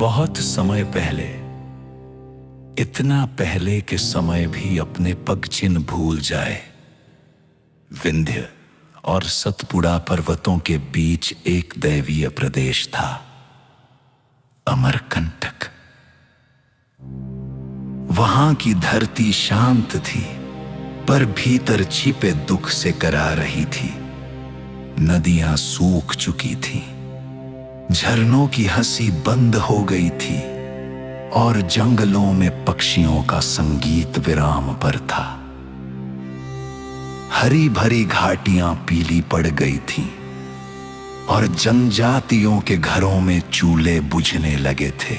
बहुत समय पहले, इतना पहले कि समय भी अपने पग चिन्ह भूल जाए, विंध्य और सतपुड़ा पर्वतों के बीच एक दैवीय प्रदेश था, अमरकंटक। वहां की धरती शांत थी, पर भीतर छिपे दुख से करा रही थी। नदियां सूख चुकी थीं, झरनों की हंसी बंद हो गई थी और जंगलों में पक्षियों का संगीत विराम पर था। हरी भरी घाटियां पीली पड़ गई थीं और जनजातियों के घरों में चूल्हे बुझने लगे थे।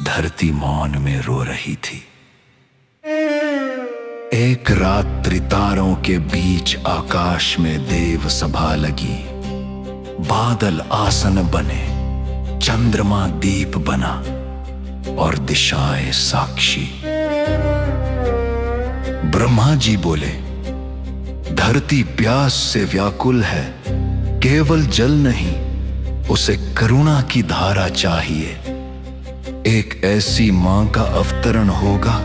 धरती मौन में रो रही थी। एक रात्रि तारों के बीच आकाश में देव सभा लगी। बादल आसन बने, चंद्रमा दीप बना और दिशाएं साक्षी। ब्रह्मा जी बोले, धरती प्यास से व्याकुल है, केवल जल नहीं, उसे करुणा की धारा चाहिए। एक ऐसी मां का अवतरण होगा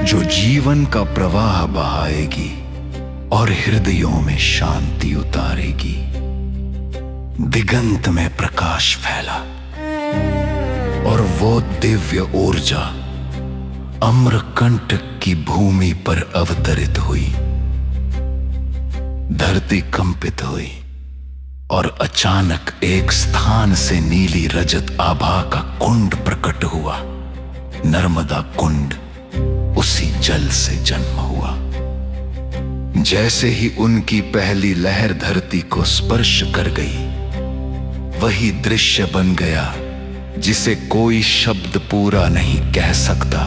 जो जीवन का प्रवाह बहाएगी और हृदयों में शांति उतारेगी। दिगंत में प्रकाश फैला और वो दिव्य ऊर्जा अमरकंटक की भूमि पर अवतरित हुई। धरती कंपित हुई और अचानक एक स्थान से नीली रजत आभा का कुंड प्रकट हुआ। नर्मदा कुंड उसी जल से जन्म हुआ। जैसे ही उनकी पहली लहर धरती को स्पर्श कर गई, वही दृश्य बन गया जिसे कोई शब्द पूरा नहीं कह सकता।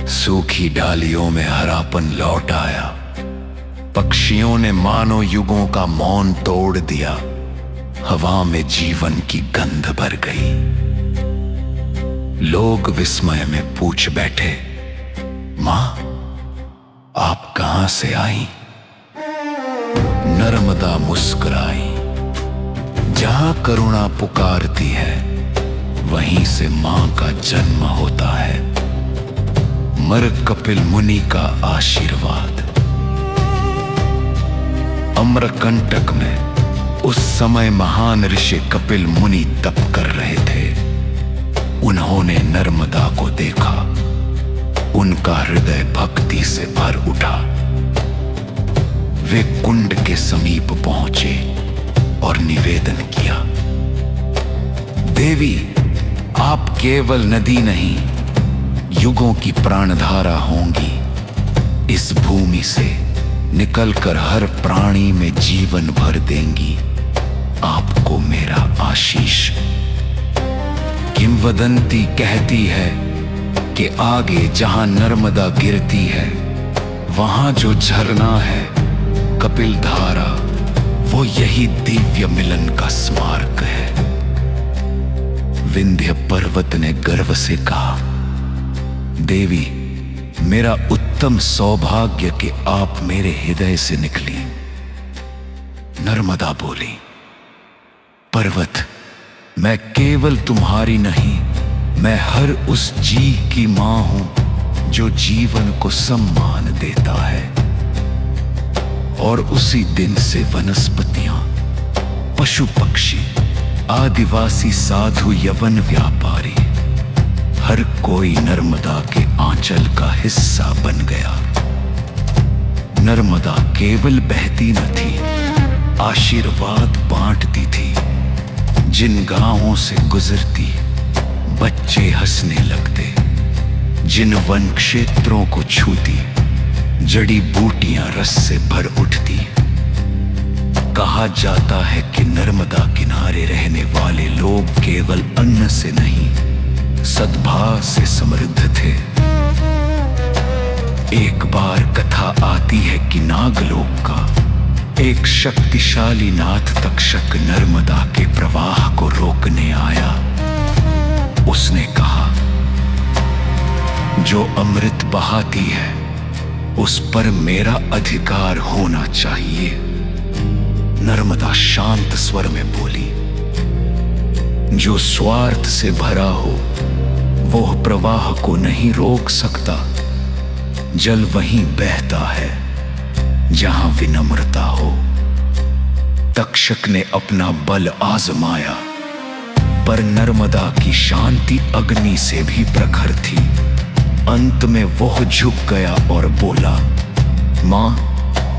सूखी डालियों में हरापन लौट आया। पक्षियों ने मानो युगों का मौन तोड़ दिया। हवा में जीवन की गंध भर गई। लोग विस्मय में पूछ बैठे, मां, आप कहां से आई? नर्मदा मुस्कुराई। जहां करुणा पुकारती है, वहीं से मां का जन्म होता है। मर कपिल मुनि का आशीर्वाद। अमरकंटक में उस समय महान ऋषि कपिल मुनि तप कर रहे थे। उन्होंने नर्मदा को देखा। उनका हृदय भक्ति से भर उठा। वे कुंड के समीप पहुंचे और निवेदन किया, देवी, आप केवल नदी नहीं, युगों की प्राणधारा होंगी। इस भूमि से निकलकर हर प्राणी में जीवन भर देंगी। आपको मेरा आशीष। किंवदंती कहती है कि आगे जहां नर्मदा गिरती है, वहां जो झरना है कपिल धारा, वो यही दिव्य मिलन का स्मारक है। विंध्य पर्वत ने गर्व से कहा, देवी, मेरा उत्तम सौभाग्य कि आप मेरे हृदय से निकली। नर्मदा बोली, पर्वत, मैं केवल तुम्हारी नहीं, मैं हर उस जीव की मां हूं जो जीवन को सम्मान देता है। और उसी दिन से वनस्पतियां, पशु पक्षी, आदिवासी, साधु, यवन, व्यापारी, हर कोई नर्मदा के आंचल का हिस्सा बन गया। नर्मदा केवल बहती न थी, आशीर्वाद बांटती थी। जिन गांवों से गुजरती, बच्चे हंसने लगते। जिन वन क्षेत्रों को छूती, जड़ी बूटियां रस से भर उठती। कहा जाता है कि नर्मदा किनारे रहने वाले लोग केवल अन्न से नहीं, सद्भाव से समृद्ध थे। एक बार कथा आती है कि नागलोक का एक शक्तिशाली नाथ तक्षक नर्मदा के प्रवाह को रोकने आया। उसने कहा, जो अमृत बहाती है, उस पर मेरा अधिकार होना चाहिए। नर्मदा शांत स्वर में बोली, जो स्वार्थ से भरा हो वो प्रवाह को नहीं रोक सकता। जल वहीं बहता है जहां विनम्रता हो। तक्षक ने अपना बल आजमाया, पर नर्मदा की शांति अग्नि से भी प्रखर थी। अंत में वह झुक गया और बोला, मां,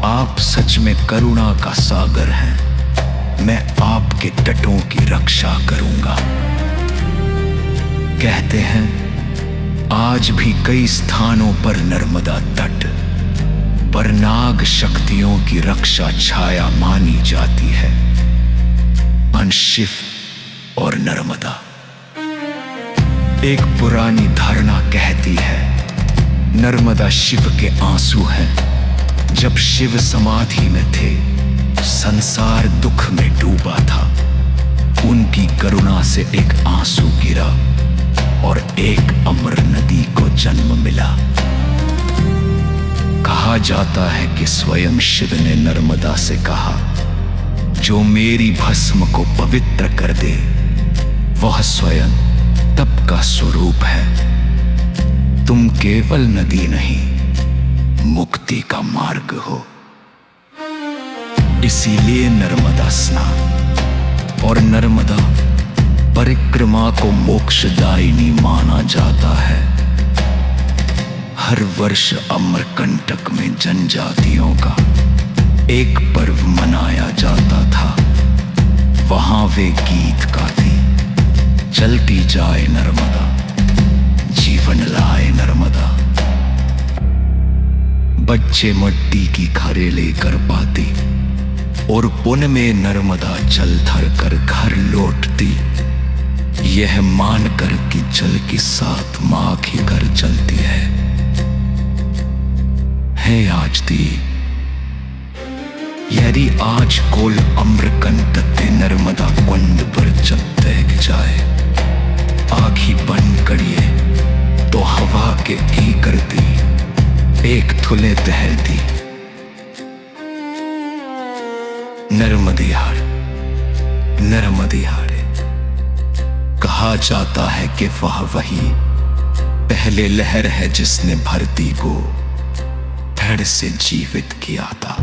आप सच में करुणा का सागर हैं। मैं आपके तटों की रक्षा करूंगा। कहते हैं आज भी कई स्थानों पर नर्मदा तट पर नाग शक्तियों की रक्षा छाया मानी जाती है। अंश शिव और नर्मदा। एक पुरानी धारणा कहती है नर्मदा शिव के आंसू हैं। जब शिव समाधि में थे, संसार दुख में डूबा था। उनकी करुणा से एक आंसू गिरा और एक अमर नदी को जन्म मिला। कहा जाता है कि स्वयं शिव ने नर्मदा से कहा, जो मेरी भस्म को पवित्र कर दे वह स्वयं तप का स्वरूप है। तुम केवल नदी नहीं, मुक्ति का मार्ग हो। इसीलिए नर्मदा स्नान और नर्मदा परिक्रमा को मोक्षदायिनी माना जाता है। हर वर्ष अमरकंटक में जनजातियों का एक पर्व मनाया जाता था। वहां वे गीत गाती, चलती जाए नर्मदा, जीवन लाए नर्मदा। बच्चे मिट्टी की खरे लेकर पाती और पुन में नर्मदा जल धर कर घर लौटती, यह मानकर कि जल के साथ मां ही घर चलती है। आज दी यदि आज कोल अमरकंटक नर्मदा कुंड पर जब तैक जाए, आग ही बंद करिए तो हवा के ही करती एक थुले तहलती। नर्मदिहार नर्मदिहारे। कहा जाता है कि वह वही पहले लहर है जिसने धरती को धड़ से जीवित किया था।